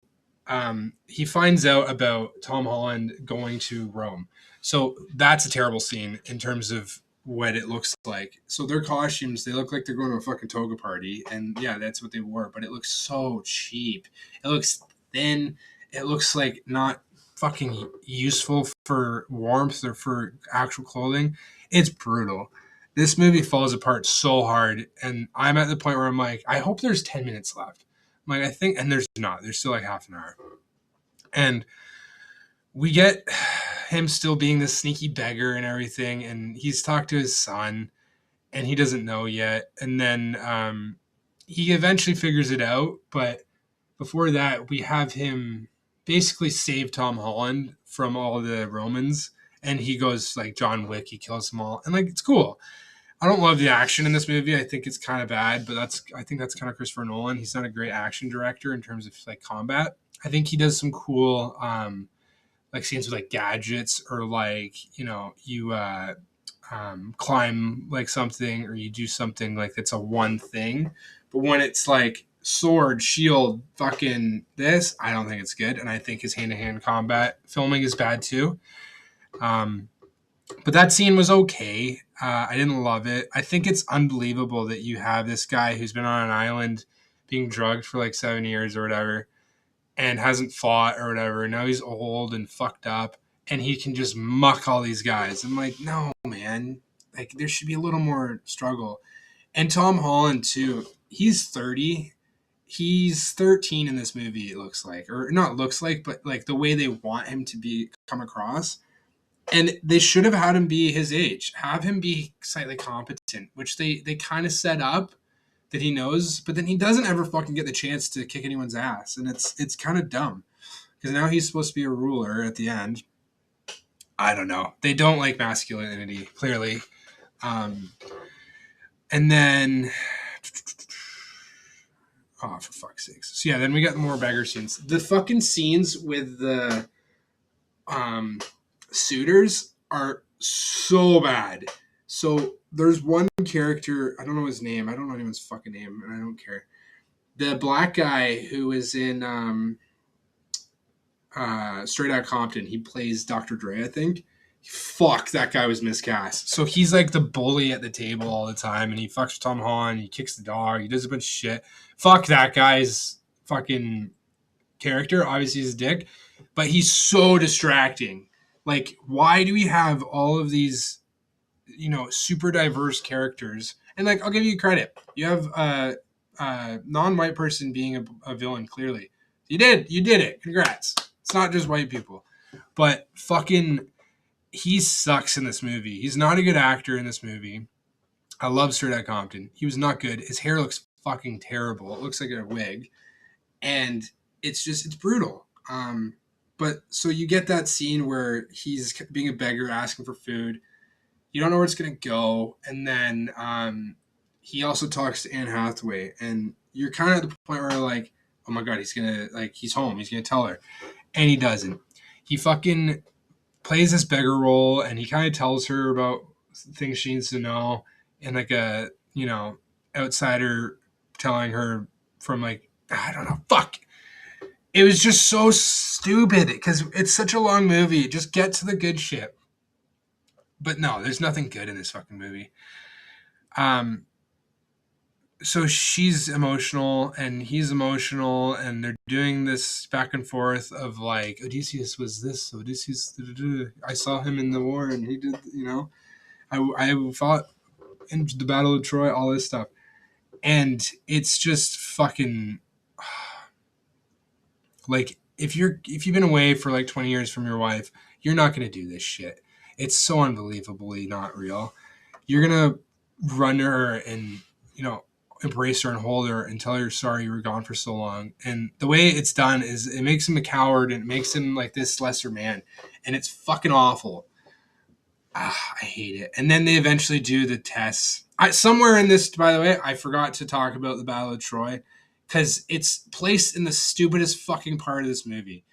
he finds out about Tom Holland going to Rome. So that's a terrible scene in terms of what it looks like. So their costumes, they look like they're going to a fucking toga party. And yeah, that's what they wore. But it looks so cheap. It looks thin. It looks like not fucking useful for warmth or for actual clothing. It's brutal. This movie falls apart so hard. And I'm at the point where I'm like, I hope there's 10 minutes left. I'm like, I think, and there's not. There's still like half an hour. And we get him still being this sneaky beggar and everything. And he's talked to his son and he doesn't know yet. And then he eventually figures it out. But before that, we have him basically save Tom Holland from all the Romans. And he goes like John Wick, he kills them all. And like, it's cool. I don't love the action in this movie. I think it's kind of bad, but I think that's kind of Christopher Nolan. He's not a great action director in terms of like combat. I think he does some cool like scenes with like gadgets or like you climb like something or you do something like that's a one thing. But when it's like sword, shield, fucking this, I don't think it's good. And I think his hand to hand combat filming is bad too. But that scene was okay. I didn't love it. I think it's unbelievable that you have this guy who's been on an island being drugged for like 7 years or whatever and hasn't fought or whatever. And now he's old and fucked up and he can just muck all these guys. I'm like, no, man. Like, there should be a little more struggle. And Tom Holland, too. He's 30. He's 13 in this movie, it looks like. Or not looks like, but like the way they want him to be come across. And they should have had him be his age. Have him be slightly competent, which they kind of set up that he knows, but then he doesn't ever fucking get the chance to kick anyone's ass. And it's kind of dumb. Because now he's supposed to be a ruler at the end. I don't know. They don't like masculinity, clearly. And then... Oh, for fuck's sakes. So yeah, then we got more beggar scenes. The fucking scenes with the... suitors are so bad. So there's one character, I don't know his name. I don't know anyone's fucking name, and I don't care. The black guy who is in Straight Outta Compton, he plays Dr. Dre, I think. Fuck, that guy was miscast. So he's like the bully at the table all the time, and he fucks Tom Holland. He kicks the dog. He does a bunch of shit. Fuck that guy's fucking character. Obviously, he's a dick, but he's so distracting. Like, why do we have all of these, super diverse characters? And like, I'll give you credit. You have a non-white person being a villain. Clearly, you did it. Congrats. It's not just white people, but fucking he sucks in this movie. He's not a good actor in this movie. I love Sir Ed Compton. He was not good. His hair looks fucking terrible. It looks like a wig, and it's brutal. But so you get that scene where he's being a beggar, asking for food. You don't know where it's gonna go, and then he also talks to Anne Hathaway, and you're kind of at the point where you're like, oh my god, he's home. He's gonna tell her, and he doesn't. He fucking plays this beggar role, and he kind of tells her about things she needs to know, and like a outsider telling her from like, I don't know, fuck. It was just so stupid because it's such a long movie. Just get to the good shit. But no, there's nothing good in this fucking movie. Um, so she's emotional and he's emotional, and they're doing this back and forth of like, Odysseus was this, Odysseus. I saw him in the war, and he did. I fought in the Battle of Troy, all this stuff, and it's just fucking like if you've been away for like 20 years from your wife, you're not gonna do this shit. It's so unbelievably not real. You're gonna run to her and embrace her and hold her and tell her you're sorry you were gone for so long. And the way it's done is it makes him a coward and it makes him like this lesser man, and it's fucking awful. I hate it. And then they eventually do the tests. Somewhere in this, by the way, I forgot to talk about the Battle of Troy because it's placed in the stupidest fucking part of this movie.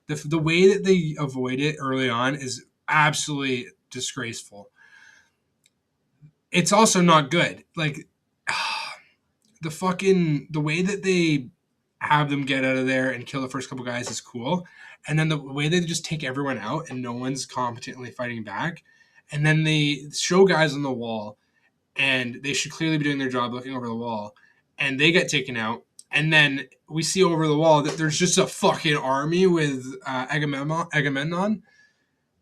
The way that they avoid it early on is absolutely disgraceful. It's also not good. Like the way that they have them get out of there and kill the first couple guys is cool, and then the way they just take everyone out and no one's competently fighting back, and then they show guys on the wall, and they should clearly be doing their job looking over the wall, and they get taken out, and then we see over the wall that there's just a fucking army with Agamemnon.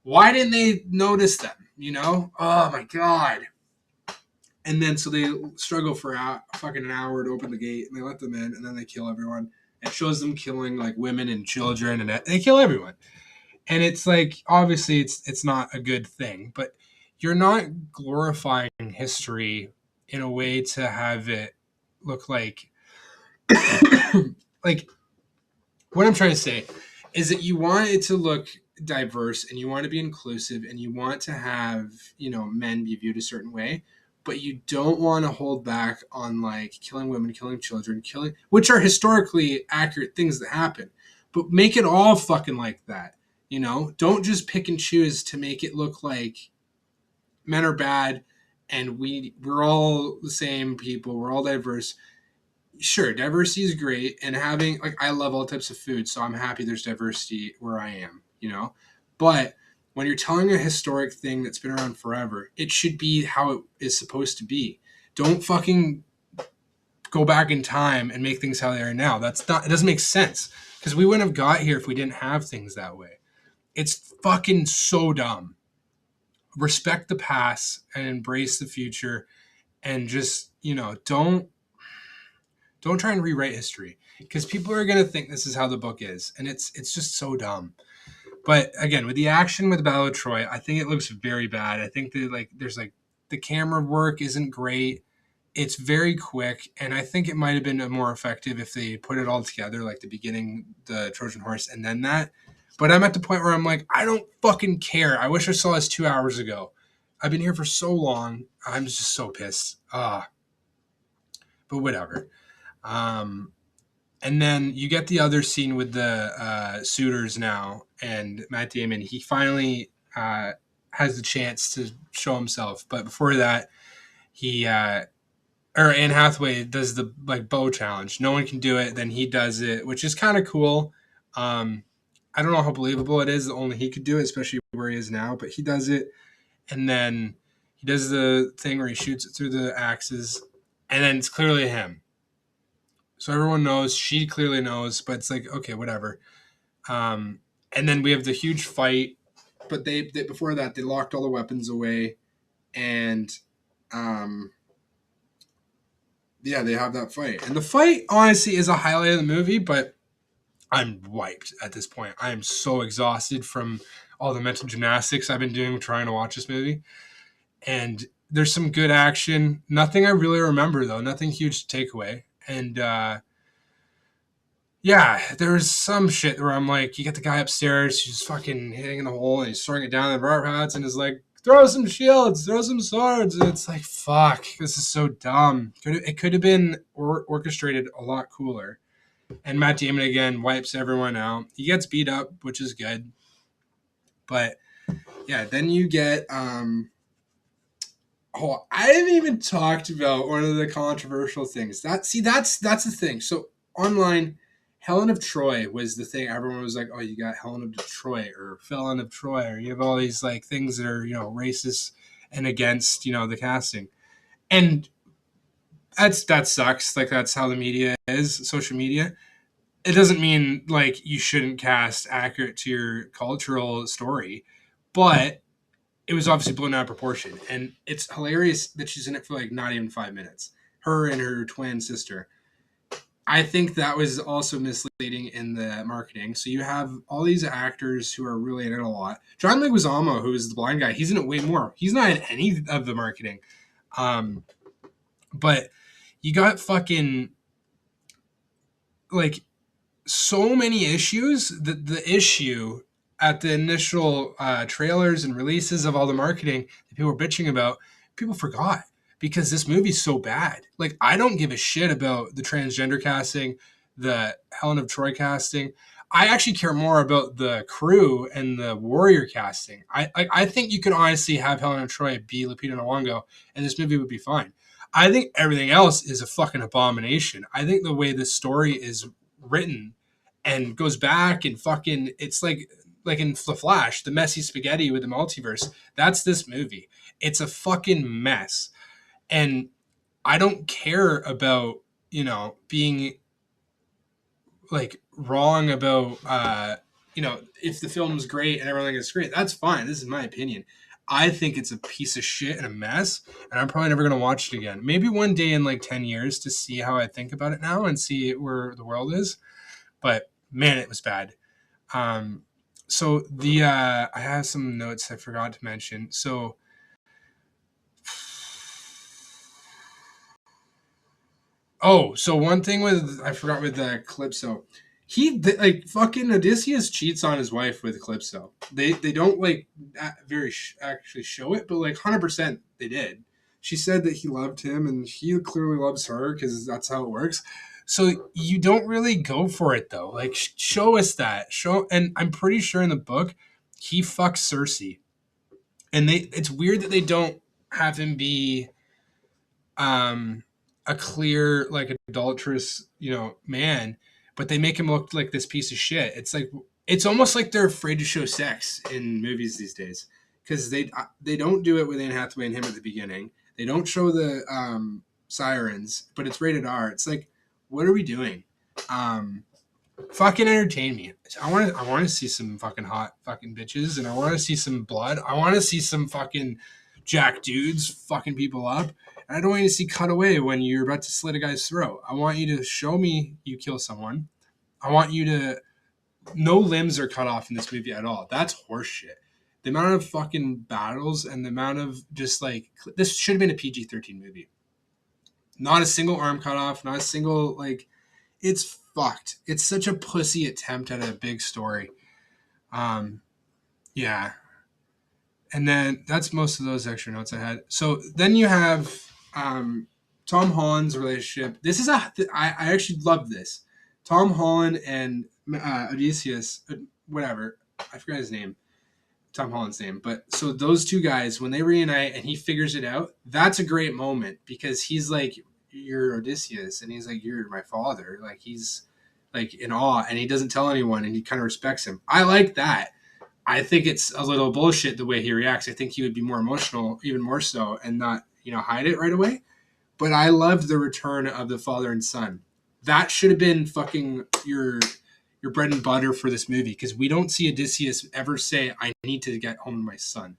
Why didn't they notice them? Oh my god. And then so they struggle for fucking an hour to open the gate, and they let them in, and then they kill everyone. It shows them killing like women and children, and they kill everyone. And it's like obviously it's not a good thing, but you're not glorifying history in a way to have it look like like what I'm trying to say is that you want it to look diverse and you want to be inclusive and you want to have, men be viewed a certain way, but you don't want to hold back on like killing women, killing children, which are historically accurate things that happen. But make it all fucking like that. Don't just pick and choose to make it look like men are bad and we're all the same people, we're all diverse. Sure, diversity is great, and having like I love all types of food, so I'm happy there's diversity where I am. But when you're telling a historic thing that's been around forever, it should be how it is supposed to be. Don't fucking go back in time and make things how they are now. It doesn't make sense because we wouldn't have got here if we didn't have things that way. It's fucking so dumb. Respect the past and embrace the future, and just don't try and rewrite history because people are going to think this is how the book is, and it's just so dumb. But again, with the action with the Battle of Troy, I think it looks very bad. I think that there's the camera work isn't great. It's very quick, and I think it might have been more effective if they put it all together, like the beginning, the Trojan horse, and then that. But I'm at the point where I'm like, I don't fucking care. I wish I saw this 2 hours ago. I've been here for so long. I'm just so pissed. But whatever. And then you get the other scene with the suitors now, and Matt Damon. He finally has the chance to show himself, but before that, he or Anne Hathaway does the bow challenge. No one can do it, then he does it, which is kind of cool. I don't know how believable it is that only he could do it, especially where he is now, but he does it. And then he does the thing where he shoots it through the axes, and then it's clearly him. So everyone knows, she clearly knows, but it's like, okay, whatever. Um, and then we have the huge fight, but they before that, they locked all the weapons away, and um, yeah, they have that fight. And the fight, honestly, is a highlight of the movie, but I'm wiped at this point. I am so exhausted from all the mental gymnastics I've been doing trying to watch this movie. And there's some good action. Nothing I really remember though. Nothing huge to take away. And yeah, there's some shit where I'm like, you get the guy upstairs, he's fucking hitting in the hole, and he's throwing it down the bar pads, and is like, throw some shields, throw some swords, and it's like, fuck, this is so dumb. It could have been orchestrated a lot cooler. And Matt Damon again wipes everyone out. He gets beat up, which is good. But yeah, then you get oh, I haven't even talked about one of the controversial things. That's the thing. So online, Helen of Troy was the thing. Everyone was like, "Oh, you got Helen of Detroit or Felon of Troy," or you have all these like things that are racist and against the casting. And that sucks. Like that's how the media is, social media. It doesn't mean like you shouldn't cast accurate to your cultural story, but it was obviously blown out of proportion. And it's hilarious that she's in it for like not even 5 minutes. Her and her twin sister. I think that was also misleading in the marketing. So you have all these actors who are really in it a lot. John Leguizamo, who is the blind guy, he's in it way more. He's not in any of the marketing. But you got fucking like so many issues. The issue at the initial trailers and releases of all the marketing that people were bitching about, people forgot because this movie's so bad. Like, I don't give a shit about the transgender casting, the Helen of Troy casting. I actually care more about the crew and the warrior casting. I think you could honestly have Helen of Troy be Lupita Nyong'o, and this movie would be fine. I think everything else is a fucking abomination. I think the way this story is written and goes back and fucking it's like in the Flash, the messy spaghetti with the multiverse. That's this movie. It's a fucking mess. And I don't care about, being like wrong about if the film's great and everything is great. That's fine. This is my opinion. I think it's a piece of shit and a mess, and I'm probably never gonna watch it again. Maybe one day in like 10 years to see how I think about it now and see where the world is. But man, it was bad. Um, so the I have some notes I forgot to mention. So so one thing with I forgot with Calypso, like fucking Odysseus cheats on his wife with Calypso. They don't like actually show it, but like 100% they did. She said that he loved him, and he clearly loves her because that's how it works. So you don't really go for it though. Like show us that and I'm pretty sure in the book he fucks Cersei, and it's weird that they don't have him be um a clear like adulterous man, but they make him look like this piece of shit. It's like it's almost like they're afraid to show sex in movies these days because they don't do it with Anne Hathaway and him at the beginning. They don't show the sirens, but it's rated R. It's like, what are we doing? um Fucking entertain me. I want to see some fucking hot fucking bitches, and I want to see some blood. I want to see some fucking jack dudes fucking people up. And I don't want you to see cut away when you're about to slit a guy's throat. I want you to show me you kill someone. I want you to no limbs are cut off in this movie at all. That's horseshit. The amount of fucking battles and the amount of just like this should have been a PG-13 movie. Not a single arm cut off, not a single like it's fucked. It's such a pussy attempt at a big story. Um, yeah, and then that's most of those extra notes I had. So then you have Tom Holland's relationship. This is I actually love this. Tom Holland and Odysseus, whatever. I forgot his name. Tom Holland's name. But so those two guys, when they reunite and he figures it out, that's a great moment because he's like, "You're Odysseus," and he's like, "You're my father." Like he's like in awe, and he doesn't tell anyone, and he kind of respects him. I like that. I think it's a little bullshit the way he reacts. I think he would be more emotional, even more so, and not hide it right away. But I loved the return of the father and son. That should have been fucking your bread and butter for this movie, because we don't see Odysseus ever say, "I need to get home to my son.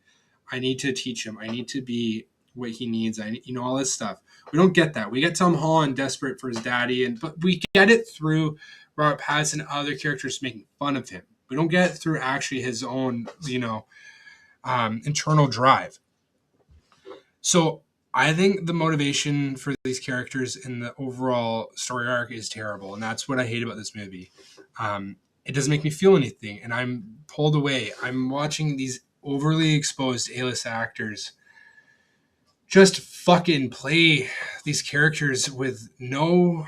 I need to teach him. I need to be what he needs. All this stuff." We don't get that. We get Tom Holland desperate for his daddy, but we get it through Robert Pattinson and other characters making fun of him. We don't get it through actually his own, internal drive. So I think the motivation for these characters and the overall story arc is terrible, and that's what I hate about this movie. It doesn't make me feel anything, and I'm pulled away. I'm watching these overly exposed A-list actors just fucking play these characters with no.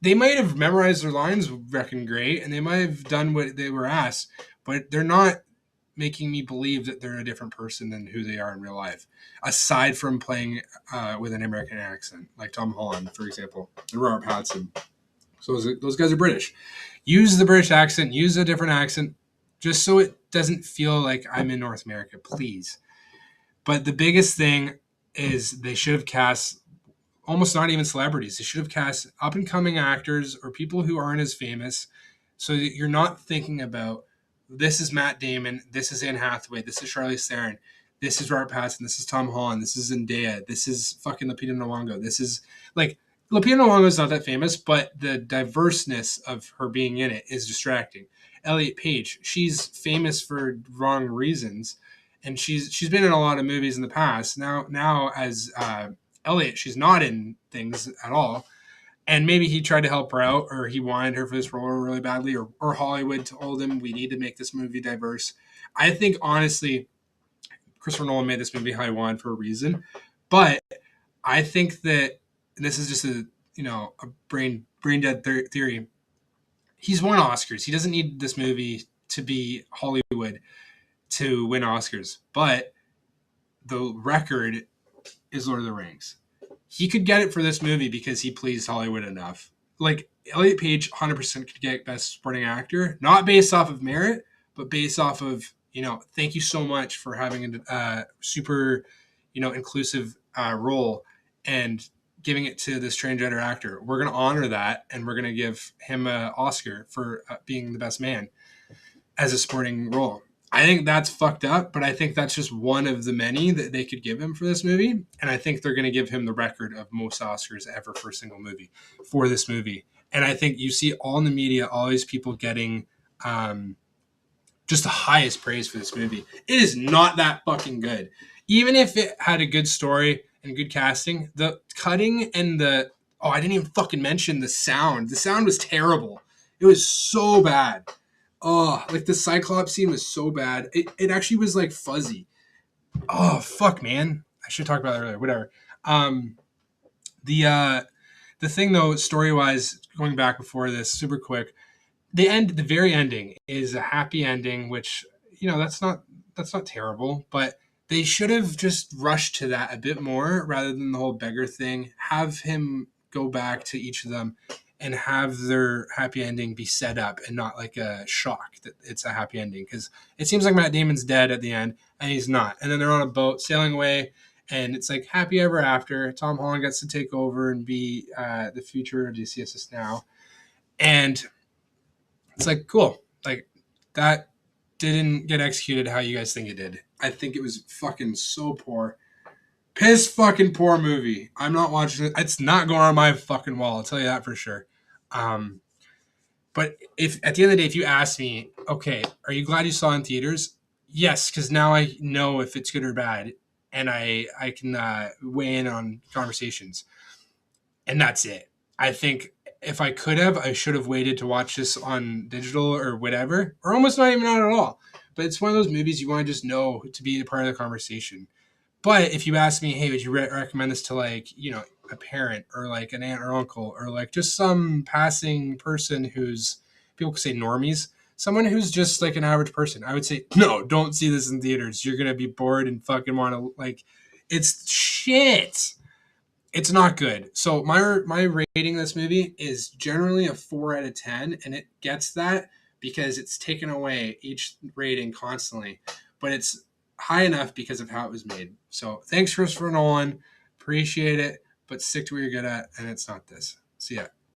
They might have memorized their lines, reckon great, and they might have done what they were asked, but they're not making me believe that they're a different person than who they are in real life. Aside from playing with an American accent, like Tom Holland, for example, and Robert Pattinson. So those guys are British. Use the British accent, use a different accent, just so it doesn't feel like I'm in North America, please. But the biggest thing is they should have cast almost not even celebrities. They should have cast up and coming actors or people who aren't as famous, so that you're not thinking about, this is Matt Damon, this is Anne Hathaway, this is Charlize Theron, this is Robert Pattinson, this is Tom Holland, this is Zendaya, this is fucking Lupita Nyong'o. This is like, Lupita Nyong'o is not that famous, but the diverseness of her being in it is distracting. Elliot Page, she's famous for wrong reasons, and she's been in a lot of movies in the past. Now as Elliot, she's not in things at all. And maybe he tried to help her out, or he wanted her for this role really badly, or Hollywood told him, we need to make this movie diverse. I think, honestly, Christopher Nolan made this movie how he wanted for a reason. But I think that, and this is just a brain dead theory, he's won Oscars. He doesn't need this movie to be Hollywood to win Oscars. But the record is Lord of the Rings. He could get it for this movie because he pleased Hollywood enough. Like, Elliot Page 100% could get Best Supporting Actor, not based off of merit, but based off of, thank you so much for having a super, inclusive role and giving it to this transgender actor. We're going to honor that, and we're going to give him an Oscar for being the best man as a supporting role. I think that's fucked up, but I think that's just one of the many that they could give him for this movie. And I think they're going to give him the record of most Oscars ever for a single movie for this movie. And I think you see all in the media, all these people getting just the highest praise for this movie. It is not that fucking good. Even if it had a good story and good casting, the cutting and I didn't even fucking mention the sound. The sound was terrible. It was so bad. Oh, like the Cyclops scene was so bad. It actually was like fuzzy. Oh, fuck, man. I should talk about that earlier. Whatever. The thing though, story wise, going back before this, super quick. The very ending is a happy ending, which that's not terrible, but they should have just rushed to that a bit more rather than the whole beggar thing. Have him go back to each of them and have their happy ending be set up and not like a shock that it's a happy ending, because it seems like Matt Damon's dead at the end and he's not, and then they're on a boat sailing away and it's like happy ever after. Tom Holland gets to take over and be the future Odysseus now, and it's like, cool, like that didn't get executed how you guys think it did. I think it was fucking so poor. Piss fucking poor movie. I'm not watching it. It's not going on my fucking wall. I'll tell you that for sure. But if at the end of the day, if you ask me, okay, are you glad you saw it in theaters? Yes, because now I know if it's good or bad, and I can weigh in on conversations, and that's it. I think if I could have, I should have waited to watch this on digital or whatever, or almost not even on at all. But it's one of those movies you want to just know to be a part of the conversation. But if you ask me, hey, would you recommend this to a parent or like an aunt or uncle or like just some passing person who's, people could say normies, someone who's just like an average person, I would say, no, don't see this in theaters. You're going to be bored and fucking want to it's shit. It's not good. So my rating of this movie is generally a 4 out of 10, and it gets that because it's taken away each rating constantly, but it's high enough because of how it was made. So thanks, Christopher Nolan. Appreciate it, but stick to what you're good at, and it's not this. See ya.